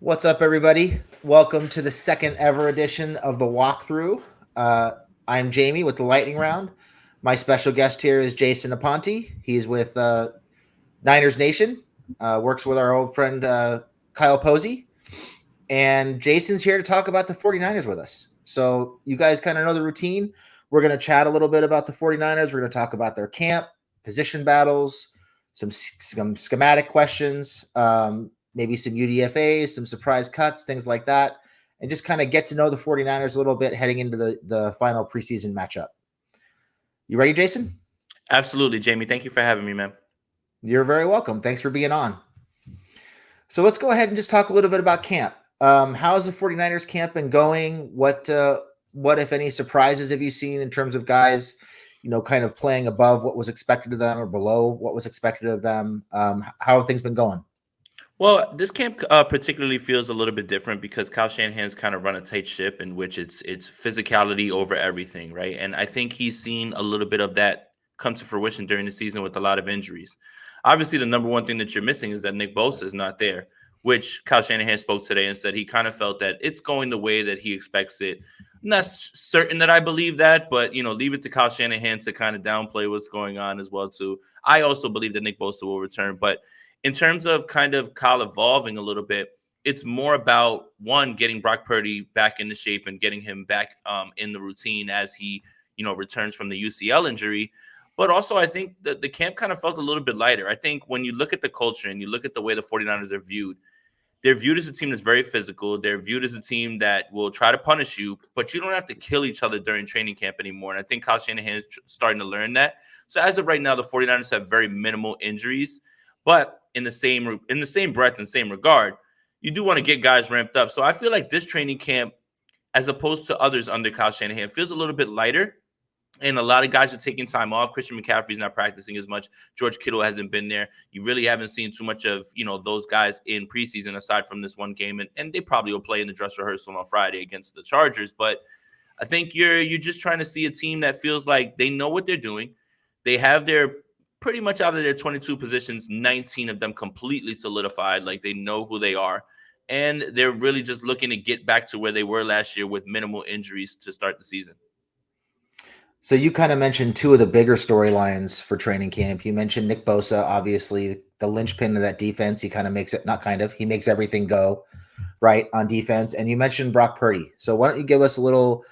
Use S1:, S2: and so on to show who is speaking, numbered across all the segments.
S1: What's up, everybody? Welcome to the second ever edition of the walkthrough. Uh, I'm Jamie with the lightning round. My special guest here is Jason Aponte. He's with Niners Nation, works with our old friend Kyle Posey. And Jason's here to talk about the 49ers with us. So, you guys kind of know the routine. We're going to chat a little bit about the 49ers. We're going to talk about their camp, position battles, some schematic questions, maybe some UDFAs, some surprise cuts, things like that, and just kind of get to know the 49ers a little bit heading into the final preseason matchup. You ready, Jason?
S2: Absolutely, Jamie. Thank you for having me, man.
S1: You're very welcome. Thanks for being on. So let's go ahead and just talk a little bit about camp. How's the 49ers camp been going? What, if any, surprises have you seen in terms of guys, kind of playing above what was expected of them or below what was expected of them? How have things been going?
S2: Well, this camp particularly feels a little bit different because Kyle Shanahan's kind of run a tight ship in which it's physicality over everything, right? And I think he's seen a little bit of that come to fruition during the season with a lot of injuries. Obviously, the number one thing that you're missing is that Nick Bosa is not there, which Kyle Shanahan spoke today and said he kind of felt that it's going the way that he expects it. I'm not certain that I believe that, but leave it to Kyle Shanahan to kind of downplay what's going on as well too. I also believe that Nick Bosa will return, but in terms of kind of Kyle evolving a little bit, it's more about one getting Brock Purdy back into shape and getting him back in the routine as he returns from the UCL injury. But also, I think that the camp kind of felt a little bit lighter. I think when you look at the culture and you look at the way the 49ers are viewed, they're viewed as a team that's very physical. They're viewed as a team that will try to punish you, but you don't have to kill each other during training camp anymore. And I think Kyle Shanahan is starting to learn that. So as of right now, the 49ers have very minimal injuries. But in the same breath and same regard, you do want to get guys ramped up. So I feel like this training camp, as opposed to others under Kyle Shanahan, feels a little bit lighter. And a lot of guys are taking time off. Christian McCaffrey's not practicing as much. George Kittle hasn't been there. You really haven't seen too much of those guys in preseason aside from this one game, and they probably will play in the dress rehearsal on Friday against the Chargers. But I think you're just trying to see a team that feels like they know what they're doing. They have their pretty much out of their 22 positions, 19 of them completely solidified. Like they know who they are. And they're really just looking to get back to where they were last year with minimal injuries to start the season.
S1: So you kind of mentioned two of the bigger storylines for training camp. You mentioned Nick Bosa, obviously the linchpin of that defense. He kind of makes it, not kind of, he makes everything go right on defense. And you mentioned Brock Purdy. So why don't you give us a little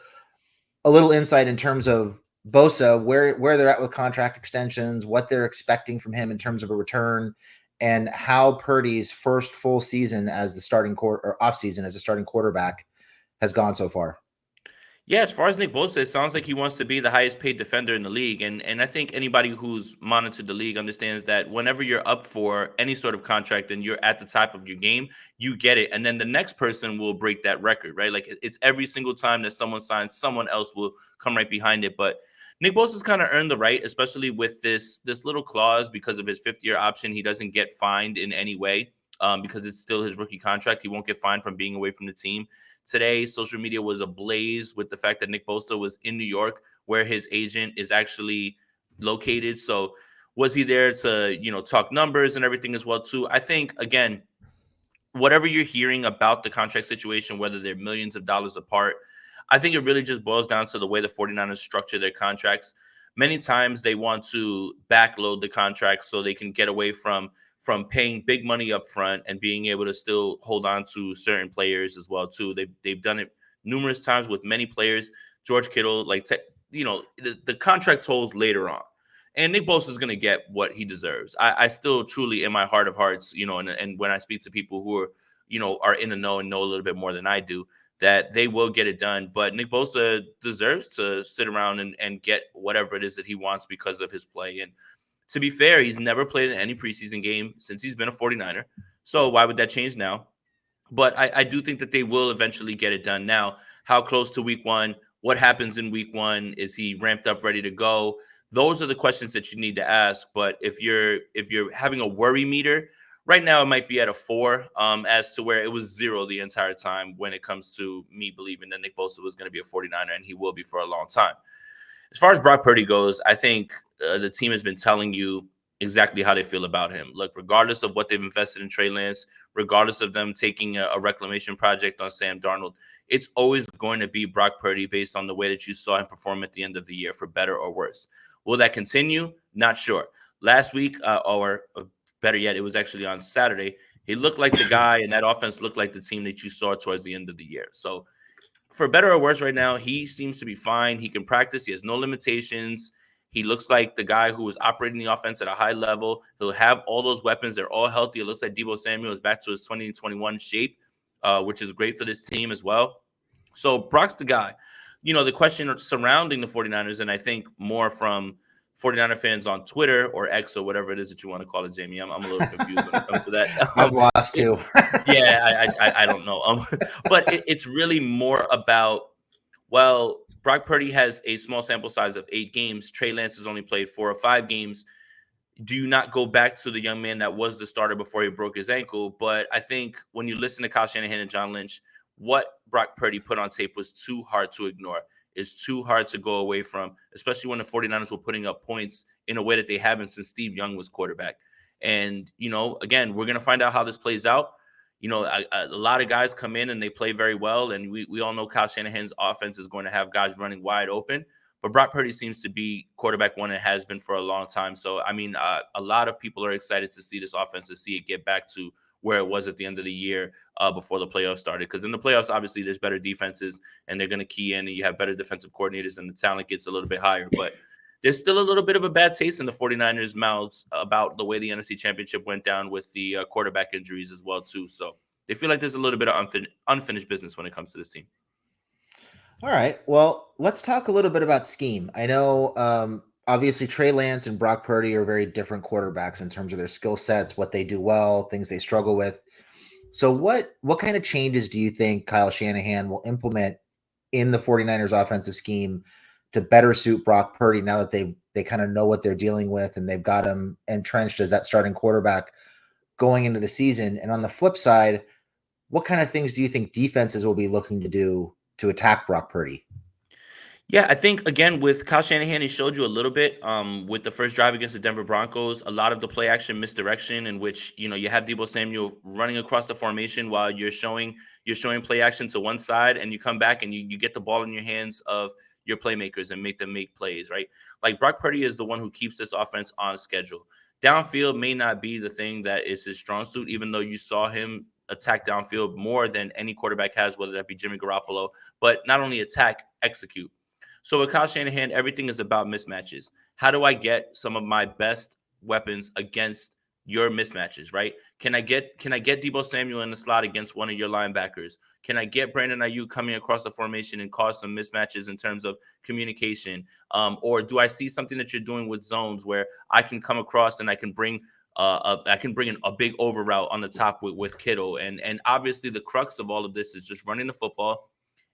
S1: insight in terms of Bosa, where they're at with contract extensions, what they're expecting from him in terms of a return, and how Purdy's first full season as the starting quarter or off season as a starting quarterback has gone so far.
S2: Yeah, as far as Nick Bosa, it sounds like he wants to be the highest paid defender in the league. And I think anybody who's monitored the league understands that whenever you're up for any sort of contract and you're at the top of your game, you get it. And then the next person will break that record, right? Like it's every single time that someone signs, someone else will come right behind it. But Nick Bosa's kind of earned the right, especially with this little clause because of his fifth-year option. He doesn't get fined in any way because it's still his rookie contract. He won't get fined from being away from the team. Today, social media was ablaze with the fact that Nick Bosa was in New York, where his agent is actually located. So, was he there to talk numbers and everything as well too? I think again, whatever you're hearing about the contract situation, whether they're millions of dollars apart, I think it really just boils down to the way the 49ers structure their contracts. Many times they want to backload the contracts so they can get away from paying big money up front and being able to still hold on to certain players as well too. They've done it numerous times with many players. George Kittle, the contract tolls later on. And Nick Bosa is going to get what he deserves. I still truly, in my heart of hearts, and when I speak to people who are in the know and know a little bit more than I do, that they will get it done. But Nick Bosa deserves to sit around and get whatever it is that he wants because of his play. And to be fair, he's never played in any preseason game since he's been a 49er. So why would that change now? But I do think that they will eventually get it done. Now, how close to week one? What happens in week one? Is he ramped up, ready to go? Those are the questions that you need to ask. But if you're having a worry meter, right now it might be at a 4, as to where it was 0 the entire time when it comes to me believing that Nick Bosa was going to be a 49er, and he will be for a long time. As far as Brock Purdy goes, I think the team has been telling you exactly how they feel about him. Look, regardless of what they've invested in Trey Lance, regardless of them taking a reclamation project on Sam Darnold, it's always going to be Brock Purdy based on the way that you saw him perform at the end of the year, for better or worse. Will that continue? Not sure. Last week, or better yet, it was actually on Saturday. He looked like the guy, and that offense looked like the team that you saw towards the end of the year. So, for better or worse, right now, he seems to be fine. He can practice. He has no limitations. He looks like the guy who is operating the offense at a high level. He'll have all those weapons. They're all healthy. It looks like Deebo Samuel is back to his 2021 shape, which is great for this team as well. So Brock's the guy. The question surrounding the 49ers, and I think more from 49er fans on Twitter or X or whatever it is that you want to call it, Jamie. I'm a little confused when it comes to that.
S1: I'm lost too.
S2: Yeah, I don't know. But it's really more about, well, Brock Purdy has a small sample size of 8 games. Trey Lance has only played 4 or 5 games. Do you not go back to the young man that was the starter before he broke his ankle? But I think when you listen to Kyle Shanahan and John Lynch, what Brock Purdy put on tape was too hard to ignore. It's too hard to go away from, especially when the 49ers were putting up points in a way that they haven't since Steve Young was quarterback. And, again, we're going to find out how this plays out. A lot of guys come in and they play very well. And we all know Kyle Shanahan's offense is going to have guys running wide open. But Brock Purdy seems to be quarterback one and has been for a long time. So, I mean, a lot of people are excited to see this offense, to see it get back to where it was at the end of the year before the playoffs started. Because in the playoffs, obviously, there's better defenses and they're going to key in and you have better defensive coordinators and the talent gets a little bit higher. But there's still a little bit of a bad taste in the 49ers' mouths about the way the NFC Championship went down with the quarterback injuries as well, too. So they feel like there's a little bit of unfinished business when it comes to this team.
S1: All right. Well, let's talk a little bit about scheme. I know, obviously, Trey Lance and Brock Purdy are very different quarterbacks in terms of their skill sets, what they do well, things they struggle with. So what kind of changes do you think Kyle Shanahan will implement in the 49ers offensive scheme to better suit Brock Purdy now that they kind of know what they're dealing with and they've got him entrenched as that starting quarterback going into the season? And on the flip side, what kind of things do you think defenses will be looking to do to attack Brock Purdy?
S2: Yeah, I think, again, with Kyle Shanahan, he showed you a little bit with the first drive against the Denver Broncos, a lot of the play action misdirection in which, you have Deebo Samuel running across the formation while you're showing play action to one side, and you come back and you get the ball in your hands of your playmakers and make them make plays, right? Like, Brock Purdy is the one who keeps this offense on schedule. Downfield may not be the thing that is his strong suit, even though you saw him attack downfield more than any quarterback has, whether that be Jimmy Garoppolo, but not only attack, execute. So with Kyle Shanahan, everything is about mismatches. How do I get some of my best weapons against your mismatches, right? Can I get Deebo Samuel in the slot against one of your linebackers? Can I get Brandon Ayuk coming across the formation and cause some mismatches in terms of communication? Or do I see something that you're doing with zones where I can come across and I can bring in a big over route on the top with Kittle? And obviously the crux of all of this is just running the football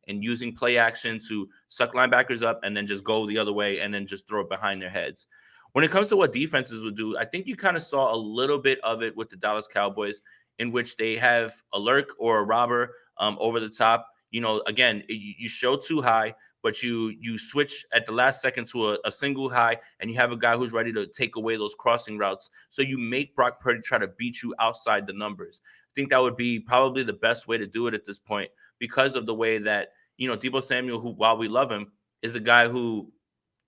S2: and using play action to suck linebackers up and then just go the other way and then just throw it behind their heads. When it comes to what defenses would do, I think you kind of saw a little bit of it with the Dallas Cowboys, in which they have a lurk or a robber over the top. Again, you show too high, but you switch at the last second to a single high, and you have a guy who's ready to take away those crossing routes. So you make Brock Purdy try to beat you outside the numbers. I think that would be probably the best way to do it at this point, because of the way that, Deebo Samuel, who, while we love him, is a guy who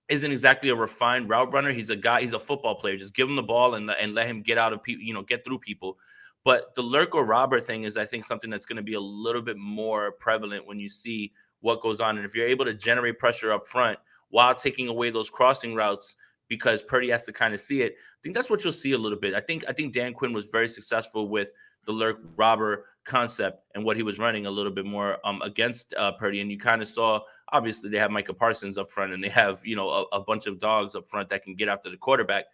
S2: isn't exactly a refined route runner. He's a football player. Just give him the ball and let him get out of people, get through people. But the lurk or robber thing is, I think, something that's going to be a little bit more prevalent when you see what goes on. And if you're able to generate pressure up front while taking away those crossing routes, because Purdy has to kind of see it, I think that's what you'll see a little bit. I think Dan Quinn was very successful with the lurk robber concept and what he was running a little bit more against Purdy. And you kind of saw, obviously, they have Micah Parsons up front and they have, a bunch of dogs up front that can get after the quarterback.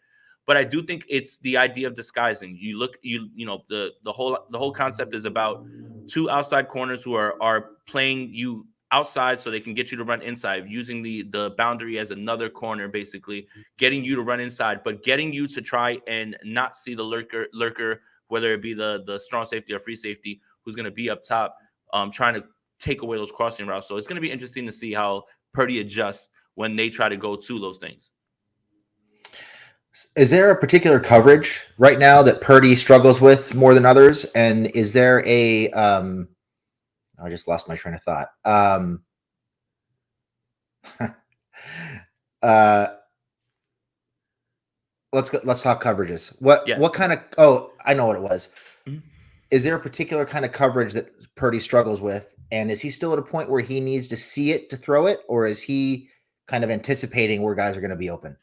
S2: But I do think it's the idea of disguising. The whole concept is about two outside corners who are playing you outside so they can get you to run inside, using the boundary as another corner, basically getting you to run inside, but getting you to try and not see the lurker, whether it be the strong safety or free safety, who's going to be up top, trying to take away those crossing routes. So it's going to be interesting to see how Purdy adjusts when they try to go to those things.
S1: Is there a particular coverage right now that Purdy struggles with more than others? And is there a I just lost my train of thought. Uh, let's go, let's talk coverages.
S2: Yeah.
S1: What kind of oh, I know what it was.
S2: Mhm.
S1: Is there a particular kind of coverage that Purdy struggles with? And is he still at a point where he needs to see it to throw it, or is he kind of anticipating where guys are going to be open?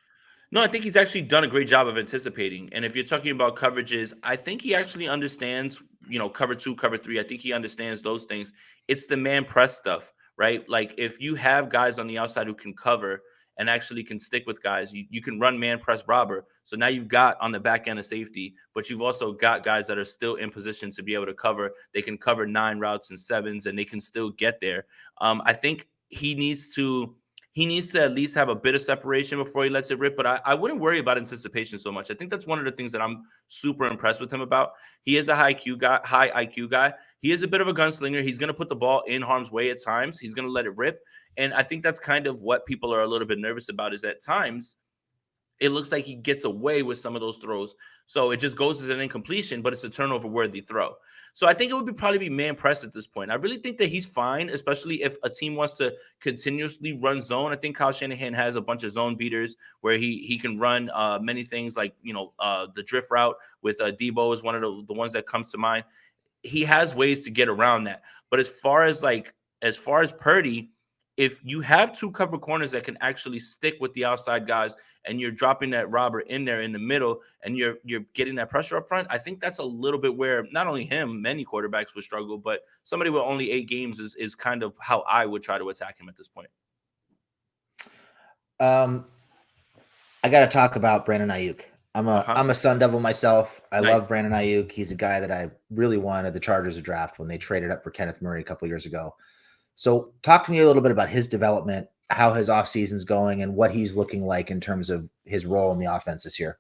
S2: No, I think he's actually done a great job of anticipating. And if you're talking about coverages, I think he actually understands, cover two, cover three. I think he understands those things. It's the man press stuff, right? Like if you have guys on the outside who can cover and actually can stick with guys, you can run man press robber. So now you've got on the back end of safety, but you've also got guys that are still in position to be able to cover. They can cover 9 routes and sevens and they can still get there. I think he needs to at least have a bit of separation before he lets it rip. But I wouldn't worry about anticipation so much. I think that's one of the things that I'm super impressed with him about. He is a high IQ guy. He is a bit of a gunslinger. He's going to put the ball in harm's way at times. He's going to let it rip. And I think that's kind of what people are a little bit nervous about is at times it looks like he gets away with some of those throws. So it just goes as an incompletion, but it's a turnover worthy throw. So I think it would probably be man press at this point. I really think that he's fine, especially if a team wants to continuously run zone. I think Kyle Shanahan has a bunch of zone beaters where he can run many things like, the drift route with Debo is one of the ones that comes to mind. He has ways to get around that. But as far as Purdy, if you have two cover corners that can actually stick with the outside guys and you're dropping that robber in there in the middle and you're getting that pressure up front, I think that's a little bit where not only him, many quarterbacks would struggle, but somebody with only 8 games is kind of how I would try to attack him at this point.
S1: Um, I got to talk about Brandon Ayuk.
S2: Uh-huh.
S1: I'm a Sun Devil myself. I love
S2: Nice.
S1: Brandon Ayuk. He's a guy that I really wanted the Chargers to draft when they traded up for Kenneth Murray a couple years ago. So, talk to me a little bit about his development, how his offseason's going, and what he's looking like in terms of his role in the offense this year.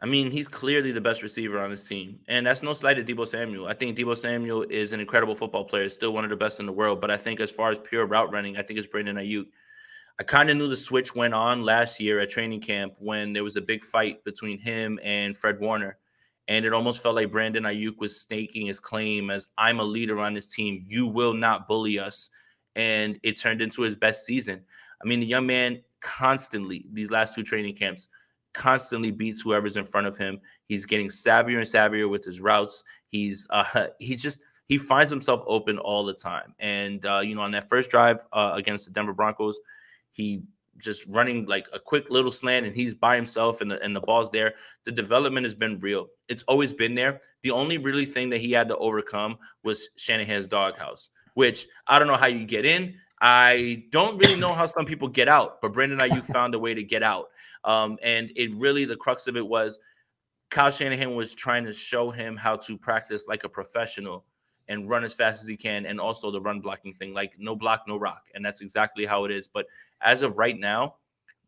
S2: I mean, he's clearly the best receiver on his team. And that's no slight to Debo Samuel. I think Debo Samuel is an incredible football player, still one of the best in the world. But I think as far as pure route running, I think it's Brandon Ayuk. I kind of knew the switch went on last year at training camp when there was a big fight between him and Fred Warner. And it almost felt like Brandon Ayuk was staking his claim as I'm a leader on this team. You will not bully us. And it turned into his best season. I mean, the young man constantly, these last two training camps, constantly beats whoever's in front of him. He's getting savvier and savvier with his routes. He finds himself open all the time. And on that first drive against the Denver Broncos, he just running like a quick little slant and he's by himself and the ball's there. The development has been real. It's always been there. The only really thing that he had to overcome was Shanahan's doghouse, which I don't know how you get in. I don't really know how some people get out, but Brandon Ayuk found a way to get out. And it really, the crux of it was Kyle Shanahan was trying to show him how to practice like a professional and run as fast as he can, and also the run blocking thing, like no block, no rock. And that's exactly how it is. But as of right now,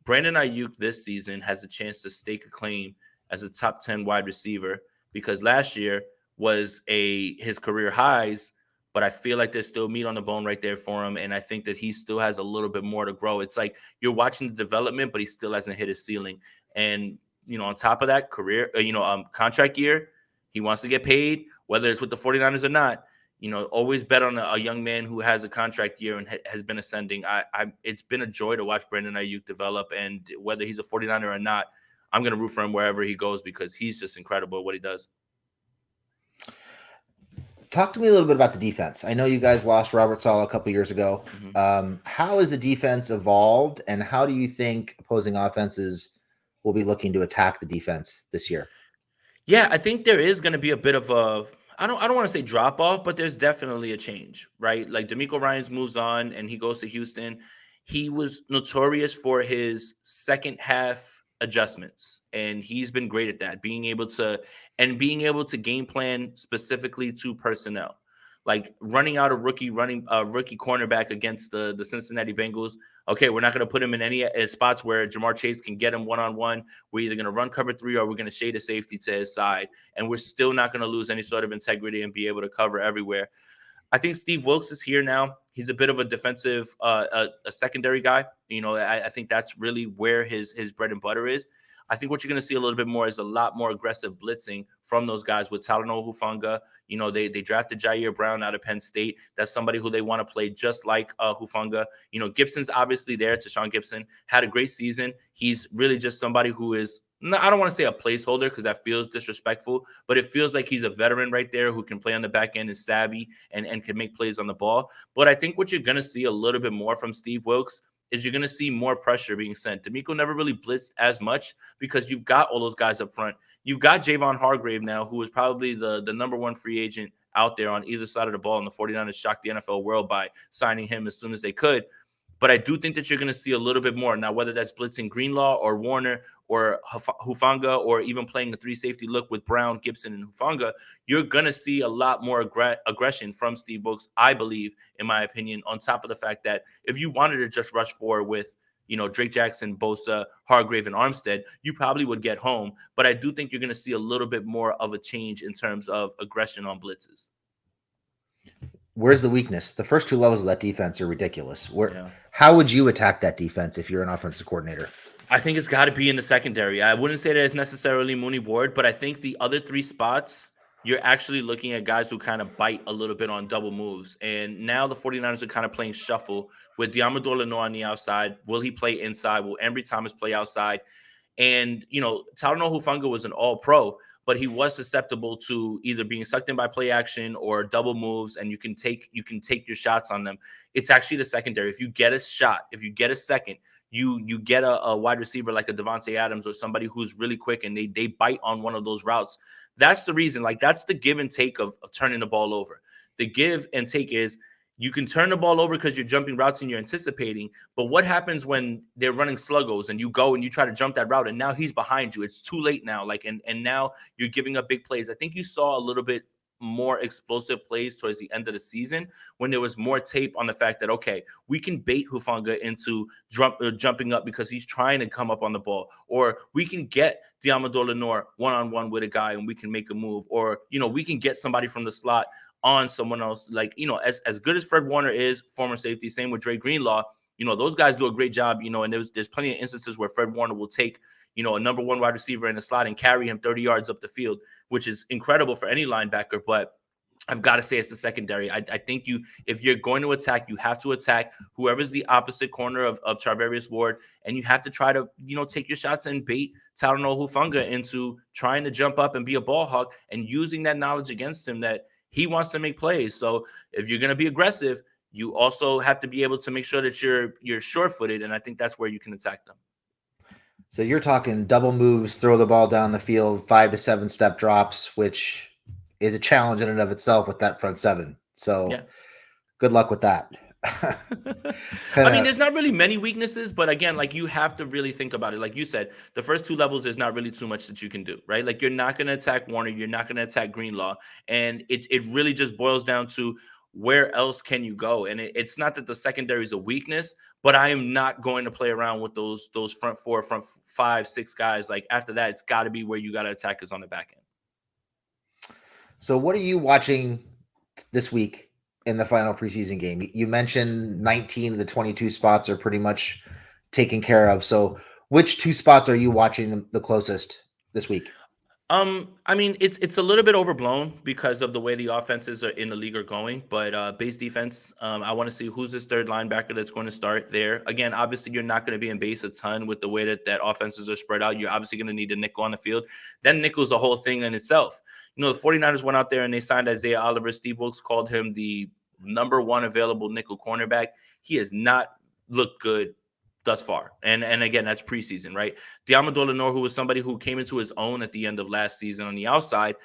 S2: Brandon Ayuk this season has a chance to stake a claim as a top 10 wide receiver because last year was his career highs, but I feel like there's still meat on the bone right there for him. And I think that he still has a little bit more to grow. It's like you're watching the development, but he still hasn't hit his ceiling. And, on top of that contract year, he wants to get paid, whether it's with the 49ers or not. Always bet on a young man who has a contract year and has been ascending. It's been a joy to watch Brandon Ayuk develop, and whether he's a 49er or not, I'm going to root for him wherever he goes because he's just incredible at what he does.
S1: Talk to me a little bit about the defense. I know you guys lost Robert Saleh a couple years ago. How has the defense evolved, and how do you think opposing offenses will be looking to attack the defense this year?
S2: Yeah, I think there is going to be a bit of a I don't want to say drop off, but there's definitely a change, right? Like D'Amico Ryans moves on and he goes to Houston. He was notorious for his second half adjustments, and he's been great at that, being able to game plan specifically to personnel. Like running out a rookie cornerback against the Cincinnati Bengals. Okay, we're not going to put him in any spots where Jamar Chase can get him one-on-one. We're either going to run cover three or we're going to shade a safety to his side. And we're still not going to lose any sort of integrity and be able to cover everywhere. I think Steve Wilkes is here now. He's a bit of a defensive, a secondary guy. I think that's really where his bread and butter is. I think what you're going to see a little bit more is a lot more aggressive blitzing from those guys with Talanoa Hufanga. They drafted Jair Brown out of Penn State. That's somebody who they want to play just like Hufanga. Gibson's obviously there. Tashawn Gibson had a great season. He's really just somebody who is, I don't want to say a placeholder because that feels disrespectful, but it feels like he's a veteran right there who can play on the back end, is savvy, and can make plays on the ball. But I think what you're going to see a little bit more from Steve Wilks is you're going to see more pressure being sent. D'Amico never really blitzed as much because you've got all those guys up front. You've got Javon Hargrave now, who is probably the number one free agent out there on either side of the ball, and the 49ers shocked the NFL world by signing him as soon as they could. But I do think that you're going to see a little bit more. Now, whether that's blitzing Greenlaw or Warner or Hufanga, or even playing a 3-safety look with Brown, Gibson, and Hufanga, you're going to see a lot more aggression from Steve Wilks, I believe, in my opinion, on top of the fact that if you wanted to just rush forward with, Drake Jackson, Bosa, Hargrave, and Armstead, you probably would get home. But I do think you're going to see a little bit more of a change in terms of aggression on blitzes.
S1: Where's the weakness? The first two levels of that defense are ridiculous. How would you attack that defense if you're an offensive coordinator?
S2: I think it's got to be in the secondary. I wouldn't say that it's necessarily Mooney Ward, but I think the other three spots, you're actually looking at guys who kind of bite a little bit on double moves. And now the 49ers are kind of playing shuffle with Diamador Lenoir on the outside. Will he play inside? Will Embry Thomas play outside? And, Talanoa Hufanga was an all-pro, but he was susceptible to either being sucked in by play action or double moves, and you can take your shots on them. It's actually the secondary. If you get a shot, if you get a second, you get a wide receiver like a Devontae Adams or somebody who's really quick and they bite on one of those routes. That's the reason. That's the give and take of turning the ball over. The give and take is you can turn the ball over because you're jumping routes and you're anticipating. But what happens when they're running sluggos and you go and you try to jump that route and now he's behind you? It's too late now. And now you're giving up big plays. I think you saw a little bit more explosive plays towards the end of the season when there was more tape on the fact that, okay, we can bait Hufanga into jumping up because he's trying to come up on the ball, or we can get Diamador Lenoir one-on-one with a guy and we can make a move, or, we can get somebody from the slot on someone else. As good as Fred Warner is, former safety, same with Dre Greenlaw, those guys do a great job, and there's plenty of instances where Fred Warner will take, a number one wide receiver in the slot and carry him 30 yards up the field, which is incredible for any linebacker. But I've got to say it's the secondary. I think if you're going to attack, you have to attack whoever's the opposite corner of Charvarius Ward, and you have to try to, take your shots and bait Talanoa Hufanga into trying to jump up and be a ball hawk and using that knowledge against him that he wants to make plays. So if you're going to be aggressive, you also have to be able to make sure that you're sure-footed, and I think that's where you can attack them.
S1: So you're talking double moves, throw the ball down the field, 5 to 7 step drops, which is a challenge in and of itself with that front seven. So Good luck with that.
S2: I mean, there's not really many weaknesses, but again, you have to really think about it. Like you said, the first two levels, there's not really too much that you can do, right? You're not going to attack Warner. You're not going to attack Greenlaw. And it really just boils down to where else can you go? And it's not that the secondary is a weakness, but I am not going to play around with those front four, front 5, 6 guys. After that, it's got to be where you got to attack is on the back end.
S1: So what are you watching this week in the final preseason game? You mentioned 19 of the 22 spots are pretty much taken care of. So which 2 spots are you watching the closest this week?
S2: I mean, it's a little bit overblown because of the way the offenses are in the league are going, but base defense, I want to see who's this third linebacker that's going to start there. Again, obviously you're not going to be in base a ton with the way that offenses are spread out. You're obviously going to need a nickel on the field. Then nickel's a whole thing in itself. The 49ers went out there and they signed Isaiah Oliver. Steve Wilks called him the number 1 available nickel cornerback. He has not looked good thus far. And again, that's preseason, right? Diamador Lenoir, who was somebody who came into his own at the end of last season on the outside,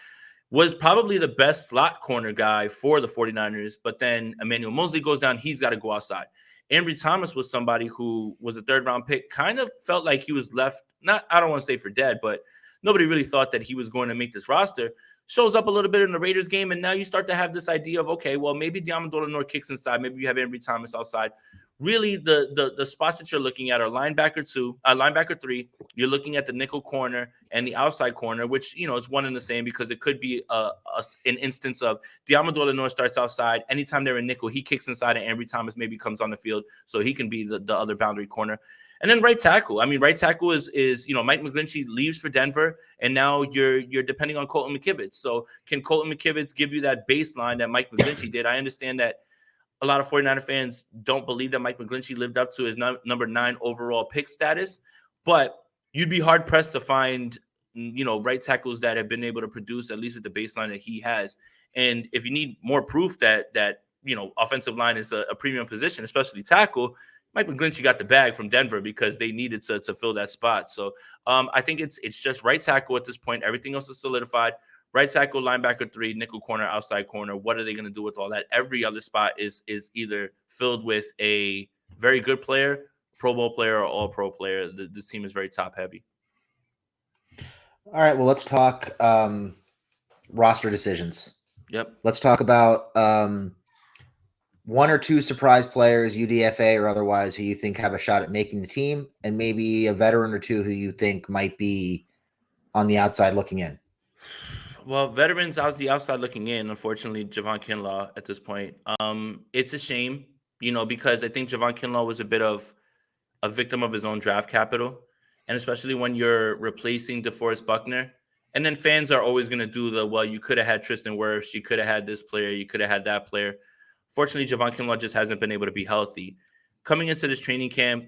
S2: was probably the best slot corner guy for the 49ers. But then Emmanuel Mosley goes down. He's got to go outside. Embry Thomas was somebody who was a 3rd-round pick, kind of felt like he was left, I don't want to say for dead, but nobody really thought that he was going to make this roster. Shows up a little bit in the Raiders game, and now you start to have this idea of, okay, well, maybe Diamador Lenoir kicks inside. Maybe you have Embry Thomas outside. Really, the spots that you're looking at are linebacker 2, linebacker 3. You're looking at the nickel corner and the outside corner, which, is one and the same because it could be an instance of Diamador Lenoir starts outside. Anytime they're in nickel, he kicks inside and Embry Thomas maybe comes on the field so he can be the other boundary corner. And then right tackle. I mean, right tackle is Mike McGlinchey leaves for Denver, and now you're depending on Colton McKivitz. So can Colton McKivitz give you that baseline that Mike McGlinchey did? I understand that a lot of 49er fans don't believe that Mike McGlinchey lived up to his number 9 overall pick status, but you'd be hard pressed to find right tackles that have been able to produce at least at the baseline that he has. And if you need more proof that offensive line is a premium position, especially tackle, Mike McGlinchey got the bag from Denver because they needed to fill that spot. So I think it's just right tackle at this point. Everything else is solidified. Right tackle, linebacker 3, nickel corner, outside corner. What are they going to do with all that? Every other spot is either filled with a very good player, Pro Bowl player, or all pro player. This team is very top heavy.
S1: All right, well, let's talk roster decisions.
S2: Yep.
S1: Let's talk about one or two surprise players, UDFA or otherwise, who you think have a shot at making the team, and maybe a veteran or two who you think might be on the outside looking in.
S2: Well, veterans out the outside looking in, unfortunately, Javon Kinlaw at this point. It's a shame, because I think Javon Kinlaw was a bit of a victim of his own draft capital. And especially when you're replacing DeForest Buckner. And then fans are always going to do you could have had Tristan Wirfs, you could have had this player, you could have had that player. Fortunately, Javon Kinlaw just hasn't been able to be healthy. Coming into this training camp,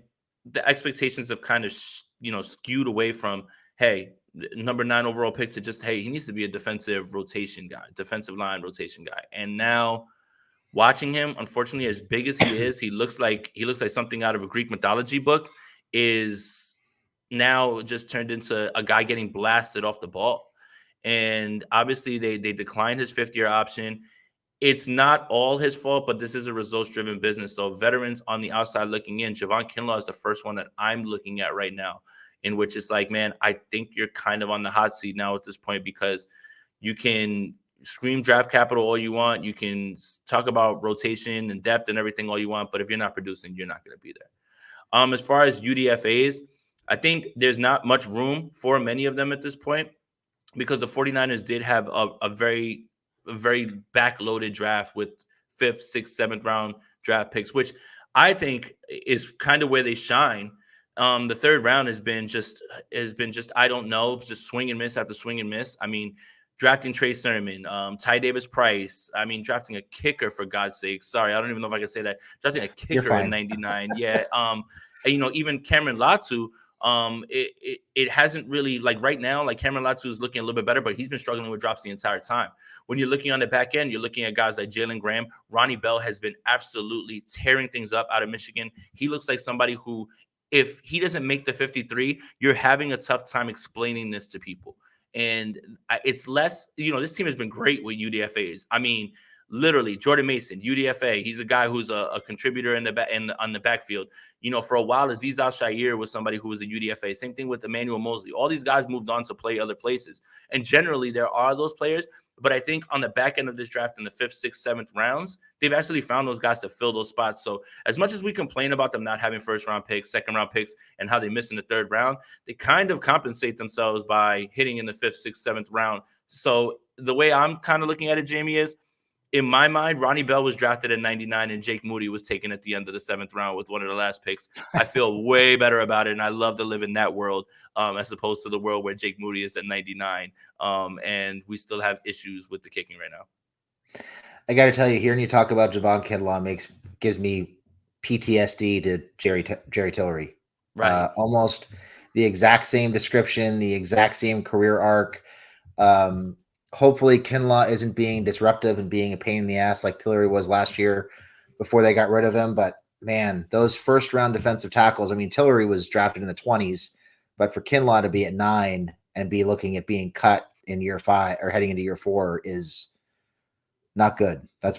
S2: the expectations have kind of, skewed away from, hey, number 9 overall pick to just, hey, he needs to be a defensive line rotation guy. And now watching him, unfortunately, as big as he is, he looks like something out of a Greek mythology book, is now just turned into a guy getting blasted off the ball. And obviously they declined his 5th-year option. It's not all his fault, but this is a results-driven business. So veterans on the outside looking in, Javon Kinlaw is the first one that I'm looking at right now, in which it's like, man, I think you're kind of on the hot seat now at this point, because you can scream draft capital all you want. You can talk about rotation and depth and everything all you want, but if you're not producing, you're not going to be there. As far as UDFAs, I think there's not much room for many of them at this point, because the 49ers did have a very backloaded draft with 5th, 6th, 7th round draft picks, which I think is kind of where they shine. The 3rd round has been just I don't know, just swing and miss after swing and miss. I mean, drafting Trey Sermon, Ty Davis Price. I mean, drafting a kicker, for God's sake. Sorry, I don't even know if I can say that. Drafting a kicker in 99. Yeah. Even Cameron Latu. It hasn't really, like right now, like Cameron Latu is looking a little bit better, but he's been struggling with drops the entire time. When you're looking on the back end, you're looking at guys like Jalen Graham. Ronnie Bell has been absolutely tearing things up out of Michigan. He looks like somebody who, if he doesn't make the 53, you're having a tough time explaining this to people. And it's less, this team has been great with UDFAs. I mean, literally, Jordan Mason, UDFA. He's a guy who's a contributor on the backfield. For a while, Azeez Al-Shaair was somebody who was a UDFA. Same thing with Emmanuel Mosley. All these guys moved on to play other places. And generally, there are those players. But I think on the back end of this draft, in the 5th, 6th, 7th rounds, they've actually found those guys to fill those spots. So as much as we complain about them not having 1st-round picks, 2nd-round picks, and how they miss in the 3rd round, they kind of compensate themselves by hitting in the 5th, 6th, 7th round. So the way I'm kind of looking at it, Jamie, is, in my mind, Ronnie Bell was drafted at 99 and Jake Moody was taken at the end of the 7th round with one of the last picks. I feel way better about it, and I love to live in that world as opposed to the world where Jake Moody is at 99, and we still have issues with the kicking right now.
S1: I got to tell you, hearing you talk about Javon Kinlaw gives me PTSD to Jerry Tillery.
S2: Right.
S1: Almost the exact same description, the exact same career arc. Hopefully Kinlaw isn't being disruptive and being a pain in the ass like Tillery was last year before they got rid of him. But man, those 1st-round defensive tackles, I mean, Tillery was drafted in the 20s, but for Kinlaw to be at 9 and be looking at being cut in year 5 or heading into year 4 is not good. That's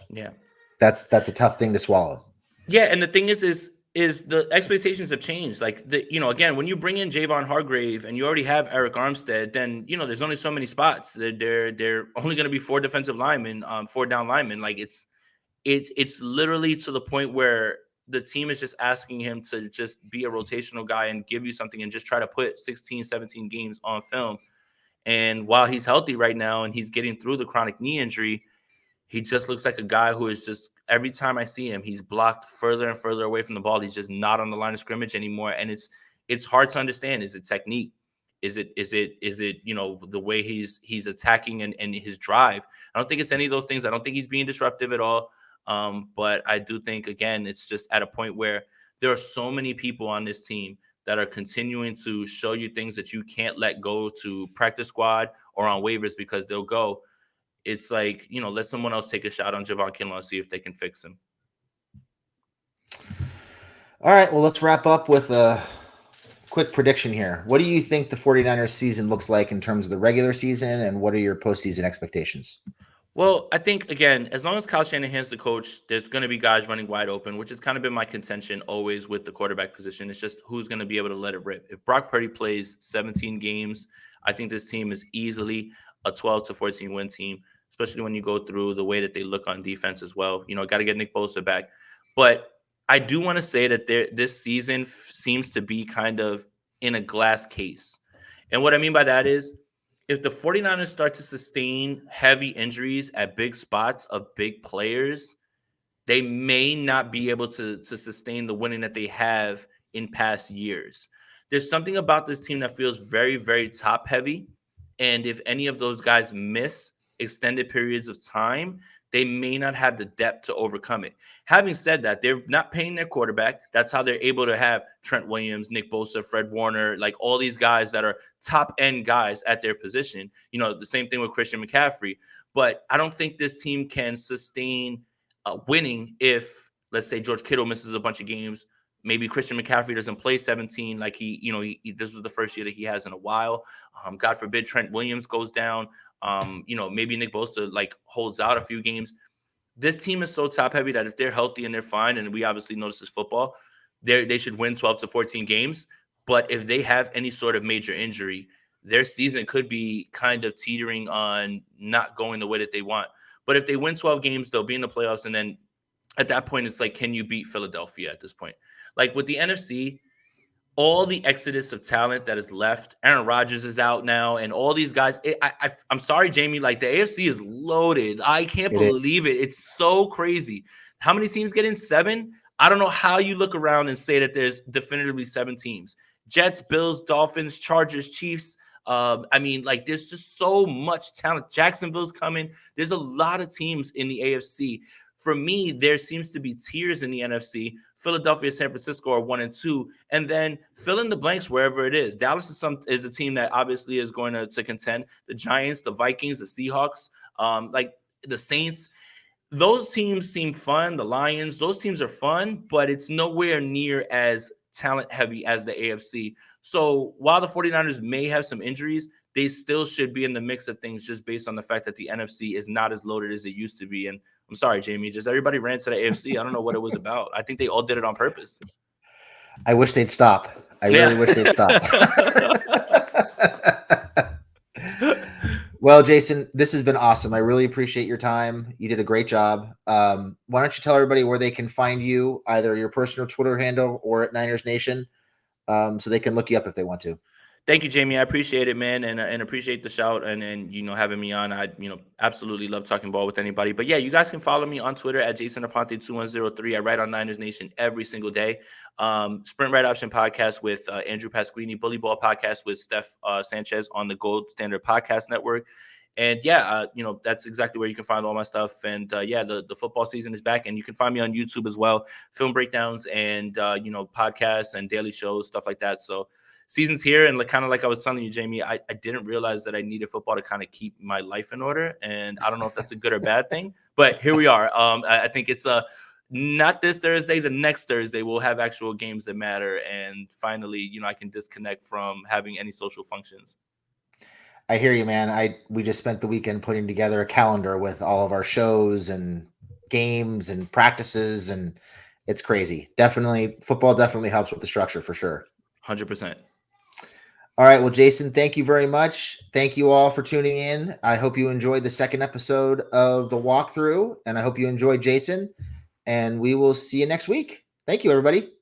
S1: a tough thing to swallow.
S2: Yeah. And the thing is the expectations have changed. Like, again, when you bring in Javon Hargrave and you already have Eric Armstead, then, there's only so many spots. They're only going to be 4 defensive linemen, 4 down linemen. Like, it's literally to the point where the team is just asking him to just be a rotational guy and give you something and just try to put 16, 17 games on film. And while he's healthy right now and he's getting through the chronic knee injury, He just looks like a guy who is just every time I see him, he's blocked further and further away from the ball. He's just not on the line of scrimmage anymore, and it's hard to understand. Is it technique? Is it the way he's attacking and his drive? I don't think it's any of those things. I don't think he's being disruptive at all. But I do think, again, it's just at a point where there are so many people on this team that are continuing to show you things that you can't let go to practice squad or on waivers because they'll go. It's like, let someone else take a shot on Javon Kinlaw and see if they can fix him.
S1: All right, well, let's wrap up with a quick prediction here. What do you think the 49ers season looks like in terms of the regular season, and what are your postseason expectations?
S2: Well, I think, again, as long as Kyle Shanahan's the coach, there's going to be guys running wide open, which has kind of been my contention always with the quarterback position. It's just who's going to be able to let it rip. If Brock Purdy plays 17 games, I think this team is easily a 12 to 14 win team, especially when you go through the way that they look on defense as well. Got to get Nick Bosa back. But I do want to say that this season seems to be kind of in a glass case. And what I mean by that is, if the 49ers start to sustain heavy injuries at big spots of big players, they may not be able to sustain the winning that they have in past years. There's something about this team that feels very, very top heavy. And if any of those guys miss extended periods of time, they may not have the depth to overcome it. Having said that, they're not paying their quarterback. That's how they're able to have Trent Williams, Nick Bosa, Fred Warner, like all these guys that are top end guys at their position. The same thing with Christian McCaffrey. But I don't think this team can sustain winning if, let's say, George Kittle misses a bunch of games. Maybe Christian McCaffrey doesn't play 17 like this was the first year that he has in a while. God forbid Trent Williams goes down. Maybe Nick Bosa holds out a few games. This team is so top heavy that if they're healthy and they're fine, and we obviously know this is football, they should win 12 to 14 games. But if they have any sort of major injury, their season could be kind of teetering on not going the way that they want. But if they win 12 games, they'll be in the playoffs. And then at that point, it's like, can you beat Philadelphia at this point? Like with the NFC, all the exodus of talent that is left, Aaron Rodgers is out now, and all these guys. I'm sorry, Jamie. The AFC is loaded. I can't believe it. It's so crazy. How many teams get in? 7? I don't know how you look around and say that there's definitively 7 teams. Jets, Bills, Dolphins, Chargers, Chiefs. There's just so much talent. Jacksonville's coming. There's a lot of teams in the AFC. For me, there seems to be tiers in the NFC. Philadelphia, San Francisco are 1 and 2, and then fill in the blanks wherever it is. Dallas is a team that obviously is going to contend. The Giants, the Vikings, the Seahawks, the Saints. Those teams seem fun. The Lions, those teams are fun, but it's nowhere near as talent heavy as the AFC. So while the 49ers may have some injuries, they still should be in the mix of things just based on the fact that the NFC is not as loaded as it used to be. And I'm sorry, Jamie, just everybody ran to the AFC. I don't know what it was about. I think they all did it on purpose.
S1: I wish they'd stop. I really wish they'd stop. Well, Jason, this has been awesome. I really appreciate your time. You did a great job. Why don't you tell everybody where they can find you, either your personal Twitter handle or at Niners Nation, so they can look you up if they want to.
S2: Thank you, Jamie. I appreciate it, man, and appreciate the shout and having me on. I absolutely love talking ball with anybody. But yeah, you guys can follow me on Twitter at Jason Aponte 2103. I write on Niners Nation every single day. Sprint Right Option podcast with Andrew Pasquini, Bully Ball podcast with Steph Sanchez on the Gold Standard Podcast Network. And yeah, that's exactly where you can find all my stuff. And the football season is back, and you can find me on YouTube as well, film breakdowns and podcasts and daily shows, stuff like that. So season's here, and kind of like I was telling you, Jamie, I didn't realize that I needed football to kind of keep my life in order, and I don't know if that's a good or bad thing, but here we are. I think it's not this Thursday, the next Thursday we'll have actual games that matter, and finally, I can disconnect from having any social functions.
S1: I hear you, man. We just spent the weekend putting together a calendar with all of our shows and games and practices, and it's crazy. Football definitely helps with the structure for sure.
S2: 100%.
S1: All right. Well, Jason, thank you very much. Thank you all for tuning in. I hope you enjoyed the second episode of the walkthrough, and I hope you enjoyed Jason, and we will see you next week. Thank you, everybody.